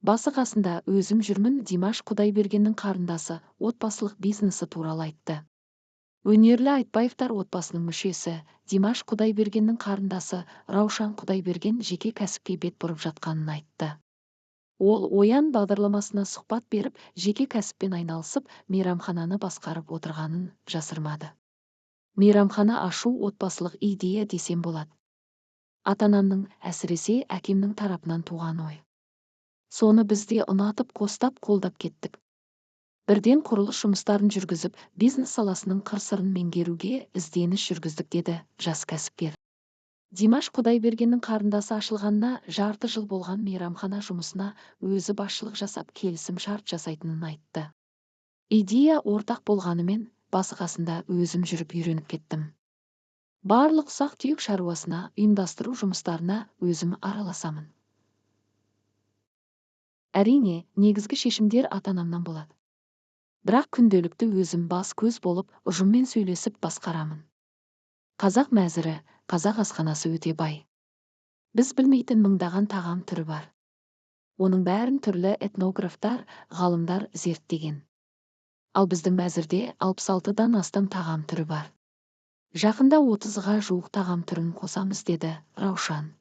Басы қасында өзім жүрмін. Димаш Құдайбергеннің қарындасы отбасылық бизнесі туралы айтты. Өнерлі Айтбаевтар отбасының мүшесі Димаш Құдайбергеннің қарындасы Раушан Құдайберген жеке кәсіпке бет бұрып жатқанын айтты. Ол Оян бағдарламасына сұхбат беріп, жеке кәсіппен айналысып, мейрамхананы басқарып отырғанын жасырмады. Мейрамхана ашу отбасылық идея десем болады. Ата-анамның, әсіресе әкемнің тарапынан туған ой. Соны бізде ұнатып, қостап, қолдап кеттік. Бірден құрылыс жұмыстарын жүргізіп, бизнес саласының қыр-сырын меңгеруге ізденіс жүргіздік, деді жас кәсіпкер. Димаш Құдайбергеннің қарындасы ашылғанына жарты жыл болған. Мейрамхана жұмысына өзі басшылық жасап, келісім шарт жасайтынын айтты. Идея ортақ болғанымен, басы қасында өзім жүріп үйреніп кеттім. Барлық ұсақ-түйек шаруасына, ұйымдастыру жұмыстарына өзім араласамын. Әрине, негізгі шешімдер ата-анамнан болады. Бірақ күнделікті өзім бас-көз болып, ұжыммен сөйлесіп басқарамын. Қазақ мәзірі, қазақ асханасы өте бай. Біз білмейтін мыңдаған тағам түрі бар. Оның бәрін түрлі этнографтар, ғалымдар зерттеген. Ал біздің мәзірде 66-дан астам тағам түрі бар. Жақында 30-ға жуық тағам түрін қосамыз, деді Раушан.